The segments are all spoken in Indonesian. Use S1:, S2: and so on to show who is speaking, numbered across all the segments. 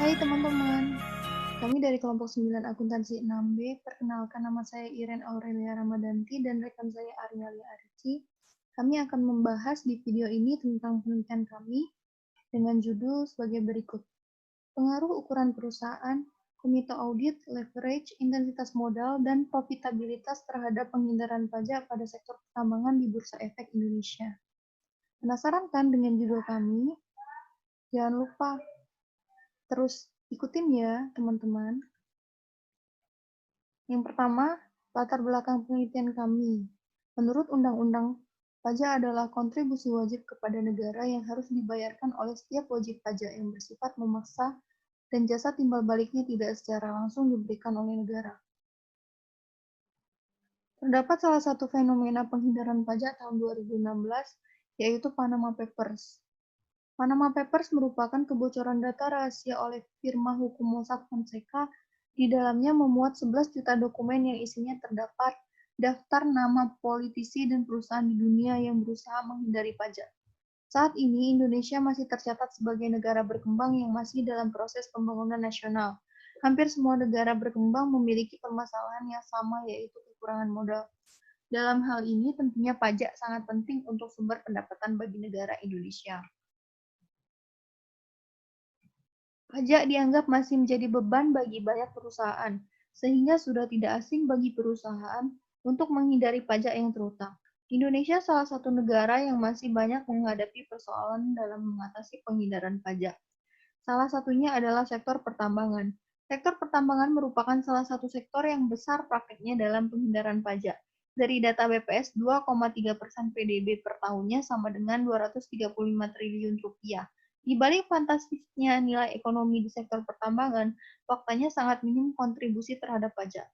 S1: Hai teman-teman, kami dari kelompok 9 akuntansi 6B, perkenalkan nama saya Iren Aurelia Ramadanti dan rekan saya Aryalia Arici. Kami akan membahas di video ini tentang penelitian kami dengan judul sebagai berikut. Pengaruh ukuran perusahaan, komite audit, leverage, intensitas modal, dan profitabilitas terhadap penghindaran pajak pada sektor pertambangan di Bursa Efek Indonesia. Penasaran kan dengan judul kami? Jangan lupa terus ikutin ya, teman-teman. Yang pertama, latar belakang penelitian kami. Menurut Undang-Undang, pajak adalah kontribusi wajib kepada negara yang harus dibayarkan oleh setiap wajib pajak yang bersifat memaksa dan jasa timbal baliknya tidak secara langsung diberikan oleh negara. Terdapat salah satu fenomena penghindaran pajak tahun 2016, yaitu Panama Papers. Panama Papers merupakan kebocoran data rahasia oleh firma hukum Mossack Fonseca. Di dalamnya memuat 11 juta dokumen yang isinya terdapat daftar nama politisi dan perusahaan di dunia yang berusaha menghindari pajak. Saat ini, Indonesia masih tercatat sebagai negara berkembang yang masih dalam proses pembangunan nasional. Hampir semua negara berkembang memiliki permasalahan yang sama, yaitu kekurangan modal. Dalam hal ini, tentunya pajak sangat penting untuk sumber pendapatan bagi negara Indonesia. Pajak dianggap masih menjadi beban bagi banyak perusahaan, sehingga sudah tidak asing bagi perusahaan untuk menghindari pajak yang terutang. Indonesia salah satu negara yang masih banyak menghadapi persoalan dalam mengatasi penghindaran pajak. Salah satunya adalah sektor pertambangan. Sektor pertambangan merupakan salah satu sektor yang besar prakteknya dalam penghindaran pajak. Dari data BPS, 2,3% PDB per tahunnya sama dengan 235 triliun rupiah. Di balik fantastisnya nilai ekonomi di sektor pertambangan, faktanya sangat minim kontribusi terhadap pajak.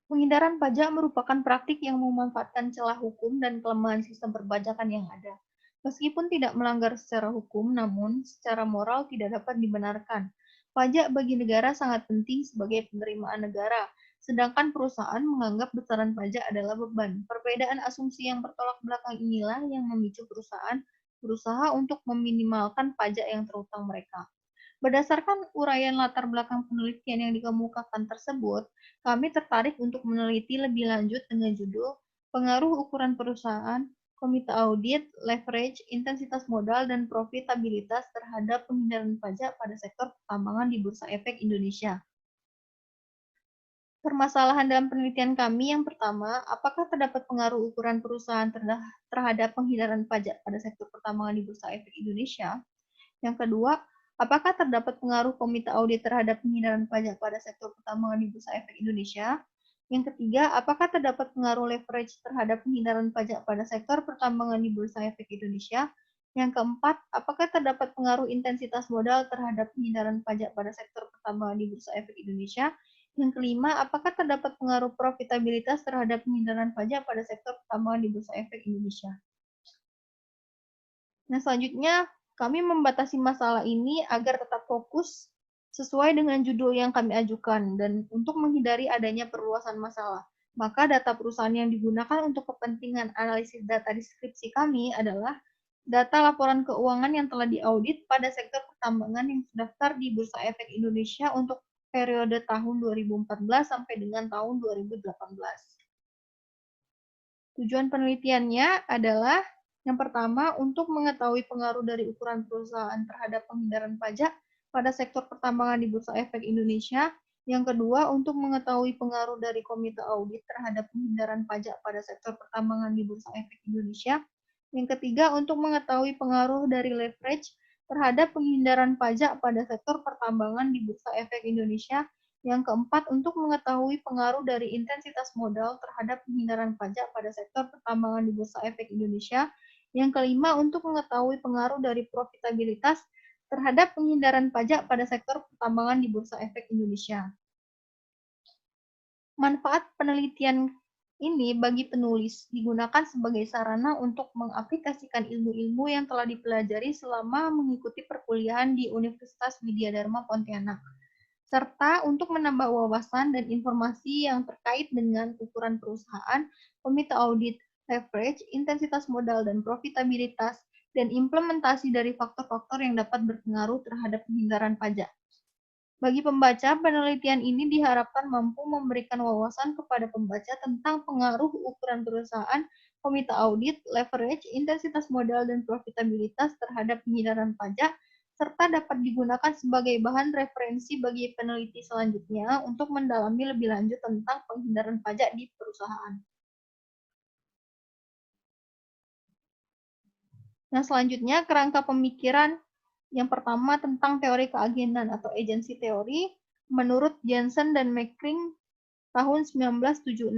S1: Penghindaran pajak merupakan praktik yang memanfaatkan celah hukum dan kelemahan sistem perpajakan yang ada. Meskipun tidak melanggar secara hukum, namun secara moral tidak dapat dibenarkan. Pajak bagi negara sangat penting sebagai penerimaan negara, sedangkan perusahaan menganggap besaran pajak adalah beban. Perbedaan asumsi yang bertolak belakang inilah yang memicu perusahaan berusaha untuk meminimalkan pajak yang terutang mereka. Berdasarkan uraian latar belakang penelitian yang dikemukakan tersebut, kami tertarik untuk meneliti lebih lanjut dengan judul Pengaruh Ukuran Perusahaan, Komite Audit, Leverage, Intensitas Modal, dan Profitabilitas terhadap Penghindaran Pajak pada Sektor Pertambangan di Bursa Efek Indonesia. Permasalahan dalam penelitian kami yang pertama, apakah terdapat pengaruh ukuran perusahaan terhadap penghindaran pajak pada sektor pertambangan di Bursa Efek Indonesia? Yang kedua, apakah terdapat pengaruh komite audit terhadap penghindaran pajak pada sektor pertambangan di Bursa Efek Indonesia? Yang ketiga, apakah terdapat pengaruh leverage terhadap penghindaran pajak pada sektor pertambangan di Bursa Efek Indonesia? Yang keempat, apakah terdapat pengaruh intensitas modal terhadap penghindaran pajak pada sektor pertambangan di Bursa Efek Indonesia? Yang kelima, apakah terdapat pengaruh profitabilitas terhadap penghindaran pajak pada sektor pertambangan di Bursa Efek Indonesia? Nah, selanjutnya kami membatasi masalah ini agar tetap fokus sesuai dengan judul yang kami ajukan dan untuk menghindari adanya perluasan masalah. Maka data perusahaan yang digunakan untuk kepentingan analisis data deskripsi kami adalah data laporan keuangan yang telah diaudit pada sektor pertambangan yang terdaftar di Bursa Efek Indonesia untuk periode tahun 2014 sampai dengan tahun 2018. Tujuan penelitiannya adalah yang pertama, untuk mengetahui pengaruh dari ukuran perusahaan terhadap penghindaran pajak pada sektor pertambangan di Bursa Efek Indonesia. Yang kedua, untuk mengetahui pengaruh dari komite audit terhadap penghindaran pajak pada sektor pertambangan di Bursa Efek Indonesia. Yang ketiga, untuk mengetahui pengaruh dari leverage terhadap penghindaran pajak pada sektor pertambangan di Bursa Efek Indonesia. Yang keempat, untuk mengetahui pengaruh dari intensitas modal terhadap penghindaran pajak pada sektor pertambangan di Bursa Efek Indonesia. Yang kelima, untuk mengetahui pengaruh dari profitabilitas terhadap penghindaran pajak pada sektor pertambangan di Bursa Efek Indonesia. Manfaat penelitian ini bagi penulis digunakan sebagai sarana untuk mengaplikasikan ilmu-ilmu yang telah dipelajari selama mengikuti perkuliahan di Universitas Widya Dharma Pontianak, serta untuk menambah wawasan dan informasi yang terkait dengan ukuran perusahaan, komite audit, leverage, intensitas modal, dan profitabilitas dan implementasi dari faktor-faktor yang dapat berpengaruh terhadap penghindaran pajak. Bagi pembaca, penelitian ini diharapkan mampu memberikan wawasan kepada pembaca tentang pengaruh ukuran perusahaan, komite audit, leverage, intensitas modal, dan profitabilitas terhadap penghindaran pajak, serta dapat digunakan sebagai bahan referensi bagi peneliti selanjutnya untuk mendalami lebih lanjut tentang penghindaran pajak di perusahaan. Nah, selanjutnya kerangka pemikiran yang pertama tentang teori keagenan atau agency teori menurut Jensen dan McCring tahun 1976.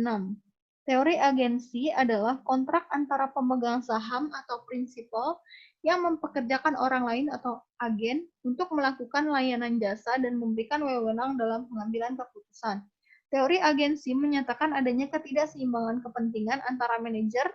S1: Teori agensi adalah kontrak antara pemegang saham atau prinsipal yang mempekerjakan orang lain atau agen untuk melakukan layanan jasa dan memberikan wewenang dalam pengambilan keputusan. Teori agensi menyatakan adanya ketidakseimbangan kepentingan antara manajer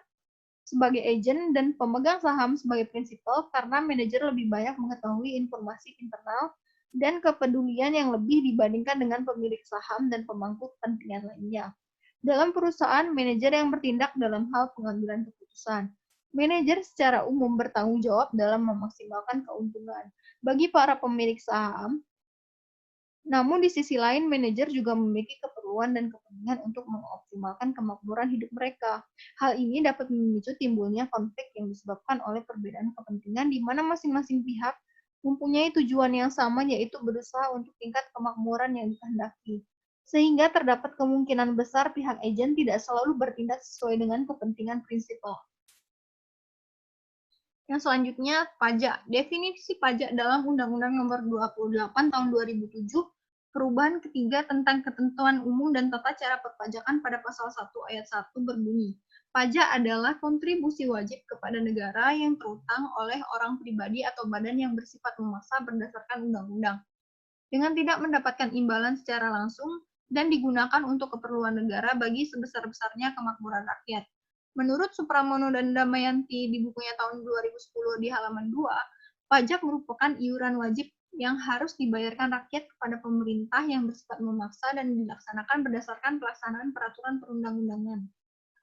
S1: sebagai agen dan pemegang saham sebagai prinsipal karena manajer lebih banyak mengetahui informasi internal dan kepedulian yang lebih dibandingkan dengan pemilik saham dan pemangku kepentingan lainnya. Dalam perusahaan, manajer yang bertindak dalam hal pengambilan keputusan. Manajer secara umum bertanggung jawab dalam memaksimalkan keuntungan. Bagi para pemilik saham, namun di sisi lain, manajer juga memiliki keperluan dan kepentingan untuk mengoptimalkan kemakmuran hidup mereka. Hal ini dapat memicu timbulnya konflik yang disebabkan oleh perbedaan kepentingan di mana masing-masing pihak mempunyai tujuan yang sama, yaitu berusaha untuk tingkat kemakmuran yang dikehendaki. Sehingga terdapat kemungkinan besar pihak agen tidak selalu bertindak sesuai dengan kepentingan prinsipal. Yang selanjutnya, pajak. Definisi pajak dalam Undang-Undang Nomor 28 Tahun 2007, perubahan ketiga tentang ketentuan umum dan tata cara perpajakan pada pasal 1 ayat 1 berbunyi, pajak adalah kontribusi wajib kepada negara yang terutang oleh orang pribadi atau badan yang bersifat memaksa berdasarkan undang-undang, dengan tidak mendapatkan imbalan secara langsung dan digunakan untuk keperluan negara bagi sebesar-besarnya kemakmuran rakyat. Menurut Supramono dan Damayanti di bukunya tahun 2010 di halaman 2, pajak merupakan iuran wajib yang harus dibayarkan rakyat kepada pemerintah yang bersifat memaksa dan dilaksanakan berdasarkan pelaksanaan peraturan perundang-undangan.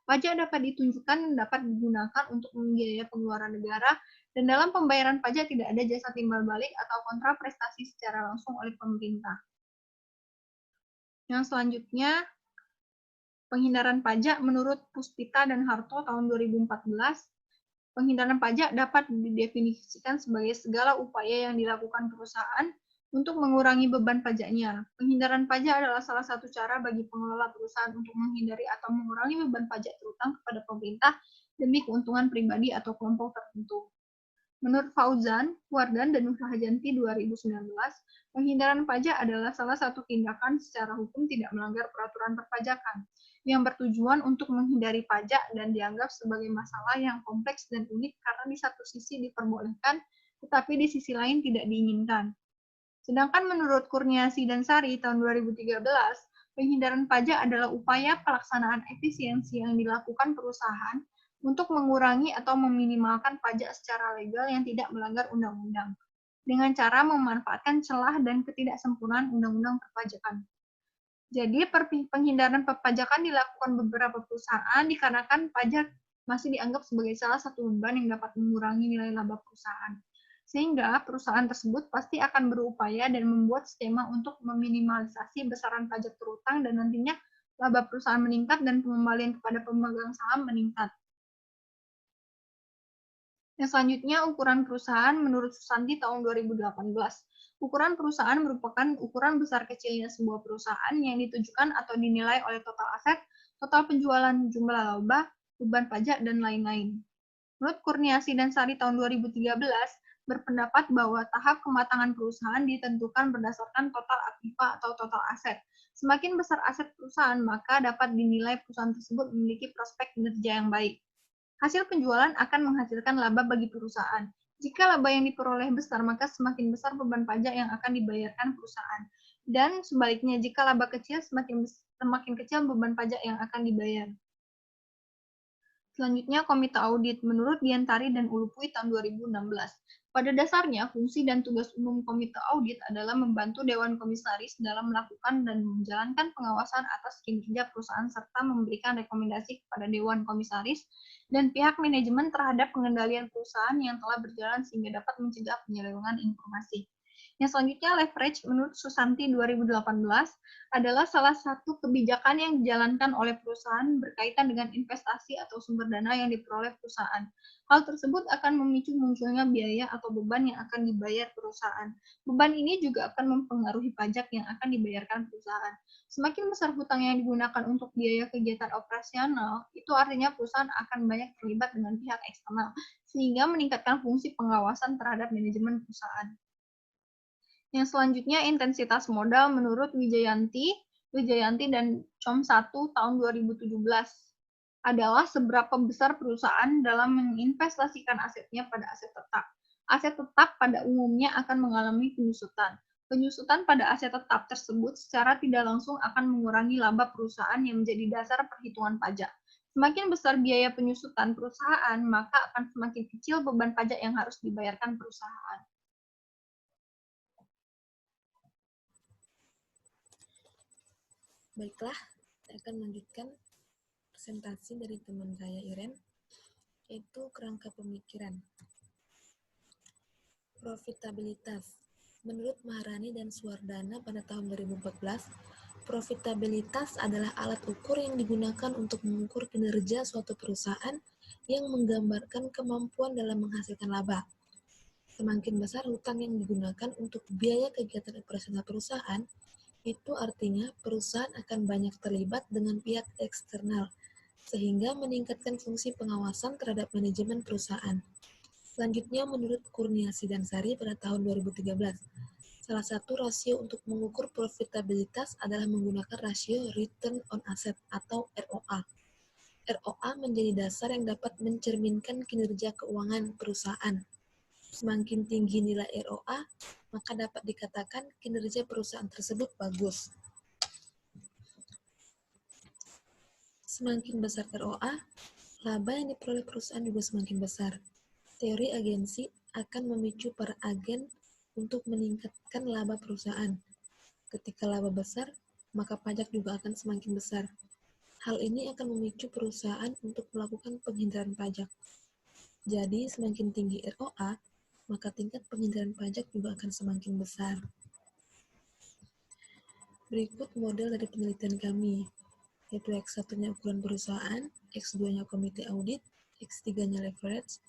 S1: Pajak dapat ditunjukkan dan dapat digunakan untuk membiayai pengeluaran negara, dan dalam pembayaran pajak tidak ada jasa timbal balik atau kontra prestasi secara langsung oleh pemerintah. Yang selanjutnya, penghindaran pajak menurut Puspita dan Harto tahun 2014, penghindaran pajak dapat didefinisikan sebagai segala upaya yang dilakukan perusahaan untuk mengurangi beban pajaknya. Penghindaran pajak adalah salah satu cara bagi pengelola perusahaan untuk menghindari atau mengurangi beban pajak terutang kepada pemerintah demi keuntungan pribadi atau kelompok tertentu. Menurut Fauzan, Wardan, dan Nurhajanti 2019, penghindaran pajak adalah salah satu tindakan secara hukum tidak melanggar peraturan perpajakan, yang bertujuan untuk menghindari pajak dan dianggap sebagai masalah yang kompleks dan unik karena di satu sisi diperbolehkan, tetapi di sisi lain tidak diinginkan. Sedangkan menurut Kurniasi dan Sari tahun 2013, penghindaran pajak adalah upaya pelaksanaan efisiensi yang dilakukan perusahaan untuk mengurangi atau meminimalkan pajak secara legal yang tidak melanggar undang-undang, dengan cara memanfaatkan celah dan ketidaksempurnaan undang-undang perpajakan. Jadi, penghindaran perpajakan dilakukan beberapa perusahaan dikarenakan pajak masih dianggap sebagai salah satu beban yang dapat mengurangi nilai laba perusahaan. Sehingga perusahaan tersebut pasti akan berupaya dan membuat skema untuk meminimalisasi besaran pajak terutang dan nantinya laba perusahaan meningkat dan pengembalian kepada pemegang saham meningkat. Yang selanjutnya, ukuran perusahaan menurut Susanti tahun 2018. Ukuran perusahaan merupakan ukuran besar kecilnya sebuah perusahaan yang ditujukan atau dinilai oleh total aset, total penjualan, jumlah laba, beban pajak, dan lain-lain. Menurut Kurniasi dan Sari tahun 2013, berpendapat bahwa tahap kematangan perusahaan ditentukan berdasarkan total aktiva atau total aset. Semakin besar aset perusahaan, maka dapat dinilai perusahaan tersebut memiliki prospek kinerja yang baik. Hasil penjualan akan menghasilkan laba bagi perusahaan. Jika laba yang diperoleh besar, maka semakin besar beban pajak yang akan dibayarkan perusahaan. Dan sebaliknya, jika laba kecil, semakin kecil beban pajak yang akan dibayar. Selanjutnya, komite audit. Menurut Diantari dan Ulupui tahun 2016, Pada dasarnya, fungsi dan tugas umum Komite Audit adalah membantu Dewan Komisaris dalam melakukan dan menjalankan pengawasan atas kinerja perusahaan serta memberikan rekomendasi kepada Dewan Komisaris dan pihak manajemen terhadap pengendalian perusahaan yang telah berjalan sehingga dapat mencegah penyelewengan informasi. Yang selanjutnya, leverage menurut Susanti 2018 adalah salah satu kebijakan yang dijalankan oleh perusahaan berkaitan dengan investasi atau sumber dana yang diperoleh perusahaan. Hal tersebut akan memicu munculnya biaya atau beban yang akan dibayar perusahaan. Beban ini juga akan mempengaruhi pajak yang akan dibayarkan perusahaan. Semakin besar hutang yang digunakan untuk biaya kegiatan operasional, itu artinya perusahaan akan banyak terlibat dengan pihak eksternal, sehingga meningkatkan fungsi pengawasan terhadap manajemen perusahaan. Yang selanjutnya, intensitas modal menurut Wijayanti dan COM 1 tahun 2017 adalah seberapa besar perusahaan dalam menginvestasikan asetnya pada aset tetap. Aset tetap pada umumnya akan mengalami penyusutan. Penyusutan pada aset tetap tersebut secara tidak langsung akan mengurangi laba perusahaan yang menjadi dasar perhitungan pajak. Semakin besar biaya penyusutan perusahaan, maka akan semakin kecil beban pajak yang harus dibayarkan perusahaan.
S2: Baiklah, saya akan melanjutkan presentasi dari teman saya Iren, yaitu kerangka pemikiran. Profitabilitas. Menurut Maharani dan Suwardana pada tahun 2014, profitabilitas adalah alat ukur yang digunakan untuk mengukur kinerja suatu perusahaan yang menggambarkan kemampuan dalam menghasilkan laba. Semakin besar hutang yang digunakan untuk biaya kegiatan operasional perusahaan, itu artinya perusahaan akan banyak terlibat dengan pihak eksternal, sehingga meningkatkan fungsi pengawasan terhadap manajemen perusahaan. Selanjutnya, menurut Kurniasi dan Sari pada tahun 2013, salah satu rasio untuk mengukur profitabilitas adalah menggunakan rasio Return on Asset atau ROA. ROA menjadi dasar yang dapat mencerminkan kinerja keuangan perusahaan. Semakin tinggi nilai ROA, maka dapat dikatakan kinerja perusahaan tersebut bagus. Semakin besar ROA, laba yang diperoleh perusahaan juga semakin besar. Teori agensi akan memicu para agen untuk meningkatkan laba perusahaan. Ketika laba besar, maka pajak juga akan semakin besar. Hal ini akan memicu perusahaan untuk melakukan penghindaran pajak. Jadi, semakin tinggi ROA, maka tingkat penghindaran pajak juga akan semakin besar. Berikut model dari penelitian kami, yaitu X1-nya ukuran perusahaan, X2-nya komite audit, X3-nya leverage,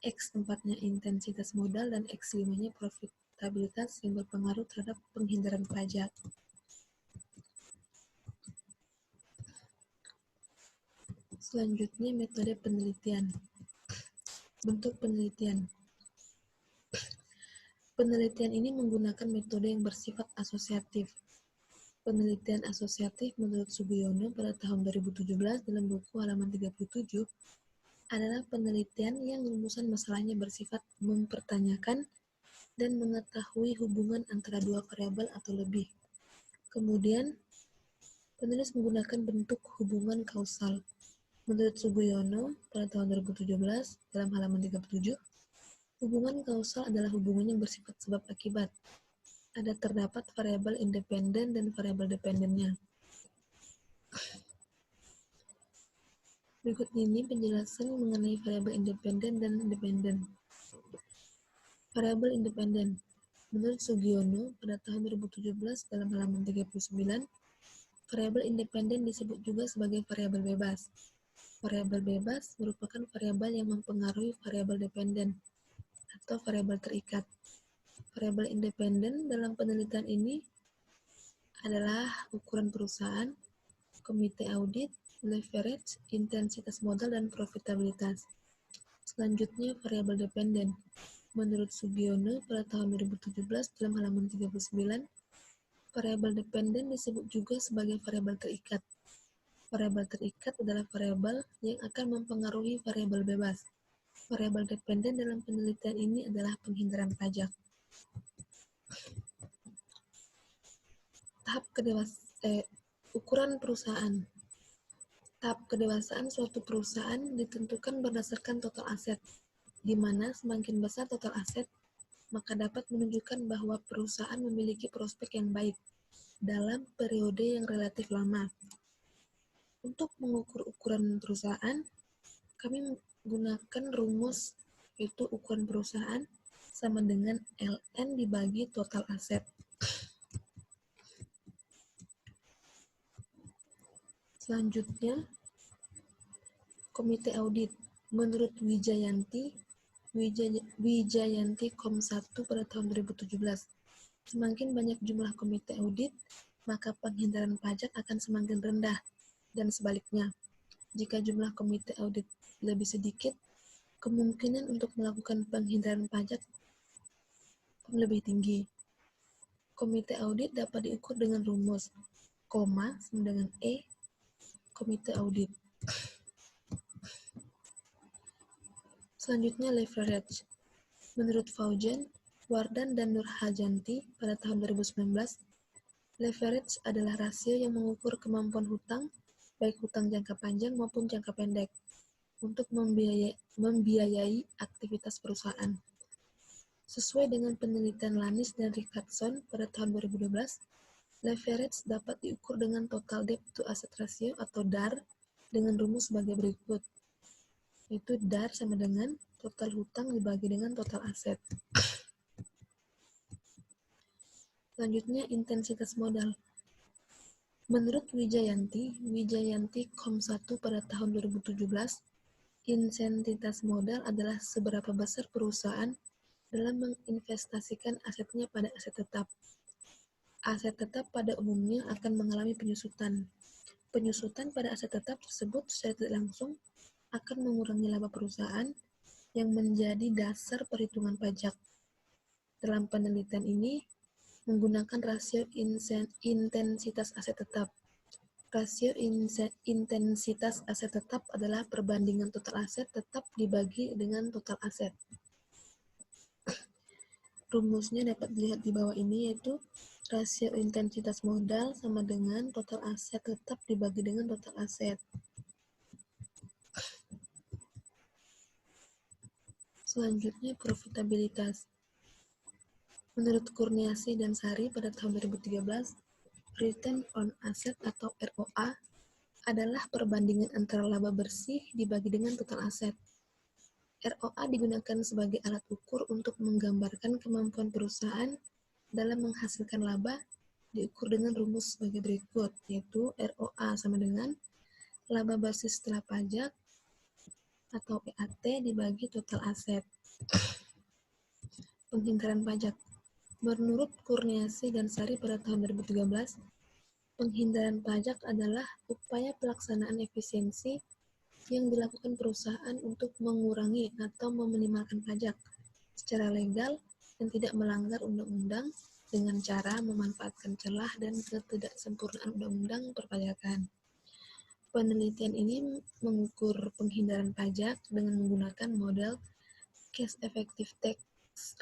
S2: X4-nya intensitas modal, dan X5-nya profitabilitas yang berpengaruh terhadap penghindaran pajak. Selanjutnya, metode penelitian. Bentuk penelitian. Penelitian ini menggunakan metode yang bersifat asosiatif. Penelitian asosiatif menurut Sugiyono pada tahun 2017 dalam buku halaman 37 adalah penelitian yang rumusan masalahnya bersifat mempertanyakan dan mengetahui hubungan antara dua variabel atau lebih. Kemudian, penulis menggunakan bentuk hubungan kausal. Menurut Sugiyono pada tahun 2017 dalam halaman 37, hubungan kausal adalah hubungan yang bersifat sebab akibat. Ada terdapat variabel independen dan variabel dependennya. Berikut ini penjelasan mengenai variabel independen dan dependen. Variabel independen. Menurut Sugiyono pada tahun 2017 dalam halaman 39, variabel independen disebut juga sebagai variabel bebas. Variabel bebas merupakan variabel yang mempengaruhi variabel dependen atau variabel terikat. Variabel independen dalam penelitian ini adalah ukuran perusahaan, komite audit, leverage, intensitas modal, dan profitabilitas. Selanjutnya, variabel dependen. Menurut Sugiyono pada tahun 2017 dalam halaman 39, variabel dependen disebut juga sebagai variabel terikat. Variabel terikat adalah variabel yang akan mempengaruhi variabel bebas. Variabel dependen dalam penelitian ini adalah penghindaran pajak. Ukuran perusahaan. Tahap kedewasaan suatu perusahaan ditentukan berdasarkan total aset, di mana semakin besar total aset, maka dapat menunjukkan bahwa perusahaan memiliki prospek yang baik dalam periode yang relatif lama. Untuk mengukur ukuran perusahaan, kami menggunakan rumus yaitu ukuran perusahaan sama dengan LN dibagi total aset. Selanjutnya, Komite Audit. Menurut Wijayanti Kom 1 pada tahun 2017, semakin banyak jumlah komite audit, maka penghindaran pajak akan semakin rendah, dan sebaliknya. Jika jumlah komite audit lebih sedikit, kemungkinan untuk melakukan penghindaran pajak lebih tinggi. Komite audit dapat diukur dengan rumus, koma sama dengan E, komite audit. Selanjutnya leverage. Menurut Faujan, Wardan dan Nurhajanti pada tahun 2019, leverage adalah rasio yang mengukur kemampuan hutang, baik hutang jangka panjang maupun jangka pendek, untuk membiayai aktivitas perusahaan. Sesuai dengan penelitian Lanis dan Rickardson pada tahun 2012, leverage dapat diukur dengan total debt to asset ratio atau DAR dengan rumus sebagai berikut, yaitu DAR sama dengan total hutang dibagi dengan total aset. Selanjutnya, intensitas modal. Menurut Wijayanti Kom 1 pada tahun 2017, intensitas modal adalah seberapa besar perusahaan dalam menginvestasikan asetnya pada aset tetap. Aset tetap pada umumnya akan mengalami penyusutan. Penyusutan pada aset tetap tersebut secara tidak langsung akan mengurangi laba perusahaan yang menjadi dasar perhitungan pajak. Dalam penelitian ini, menggunakan rasio intensitas aset tetap. Rasio intensitas aset tetap adalah perbandingan total aset tetap dibagi dengan total aset. Rumusnya dapat dilihat di bawah ini, yaitu rasio intensitas modal sama dengan total aset tetap dibagi dengan total aset. Selanjutnya, profitabilitas. Menurut Kurniasi dan Sari pada tahun 2013, Return on Asset atau ROA adalah perbandingan antara laba bersih dibagi dengan total aset. ROA digunakan sebagai alat ukur untuk menggambarkan kemampuan perusahaan dalam menghasilkan laba diukur dengan rumus sebagai berikut, yaitu ROA sama dengan laba bersih setelah pajak atau PAT dibagi total aset. Penghindaran pajak. Menurut Kurniasi dan Sari pada tahun 2013, penghindaran pajak adalah upaya pelaksanaan efisiensi yang dilakukan perusahaan untuk mengurangi atau meminimalkan pajak secara legal dan tidak melanggar undang-undang dengan cara memanfaatkan celah dan ketidaksempurnaan undang-undang perpajakan. Penelitian ini mengukur penghindaran pajak dengan menggunakan model Cash Effective Tax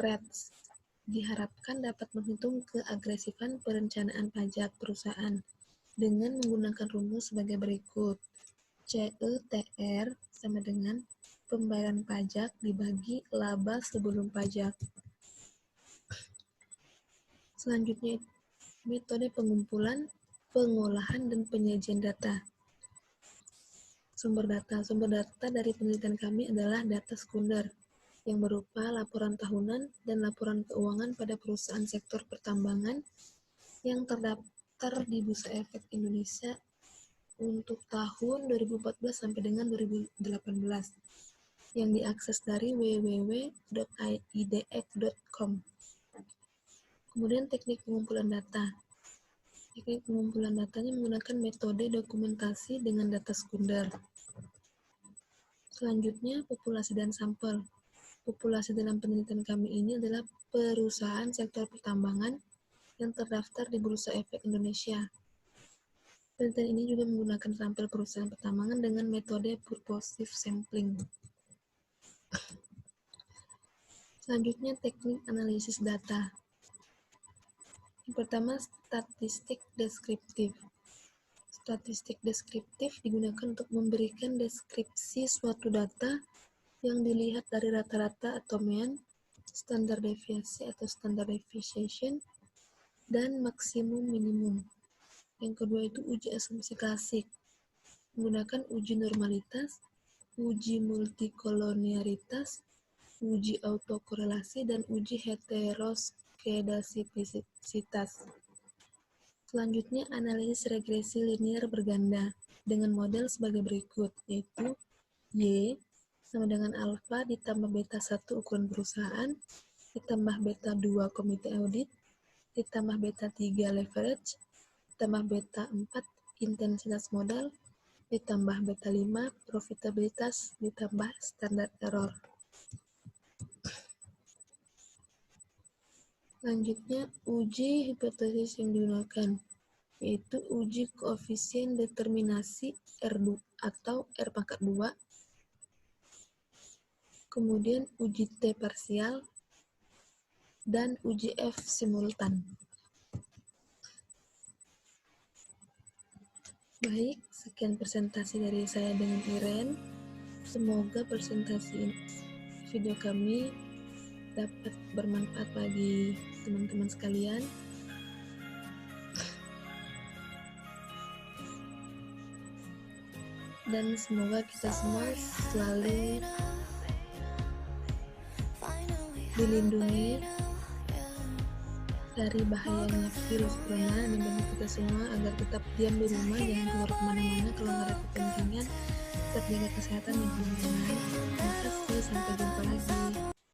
S2: Rates. Diharapkan dapat menghitung keagresifan perencanaan pajak perusahaan dengan menggunakan rumus sebagai berikut. CETR sama dengan pembayaran pajak dibagi laba sebelum pajak. Selanjutnya, metode pengumpulan, pengolahan, dan penyajian data. Sumber data dari penelitian kami adalah data sekunder yang berupa laporan tahunan dan laporan keuangan pada perusahaan sektor pertambangan yang terdaftar di Bursa Efek Indonesia untuk tahun 2014 sampai dengan 2018 yang diakses dari www.idx.com. Kemudian teknik pengumpulan data. Teknik pengumpulan datanya menggunakan metode dokumentasi dengan data sekunder. Selanjutnya, populasi dan sampel. Populasi dalam penelitian kami ini adalah perusahaan sektor pertambangan yang terdaftar di Bursa Efek Indonesia. Penelitian ini juga menggunakan sampel perusahaan pertambangan dengan metode purposive sampling. Selanjutnya, teknik analisis data. Yang pertama, statistik deskriptif. Statistik deskriptif digunakan untuk memberikan deskripsi suatu data yang dilihat dari rata-rata atau mean standar deviasi atau standard deviation, dan maksimum minimum. Yang kedua itu uji asumsi klasik, menggunakan uji normalitas, uji multikolonialitas, uji autokorelasi, dan uji heteroskedasisitas. Selanjutnya, analisis regresi linear berganda dengan model sebagai berikut, yaitu Y sama dengan alfa ditambah beta 1 ukuran perusahaan, ditambah beta 2 komite audit, ditambah beta 3 leverage, ditambah beta 4 intensitas modal, ditambah beta 5 profitabilitas, ditambah standar error. Selanjutnya, uji hipotesis yang digunakan, yaitu uji koefisien determinasi R2 atau R pangkat 2, kemudian uji T parsial, dan uji F simultan. Baik, sekian presentasi dari saya dengan Iren. Semoga presentasi video kami dapat bermanfaat bagi teman-teman sekalian. Dan semoga kita semua selalu dilindungi dari bahayanya virus corona, dan bagi kita semua agar tetap diam di rumah, jangan keluar kemana-mana kalau nggak ada kepentingan, tetap jaga kesehatan dan lingkungan. Terima kasih, sampai jumpa lagi.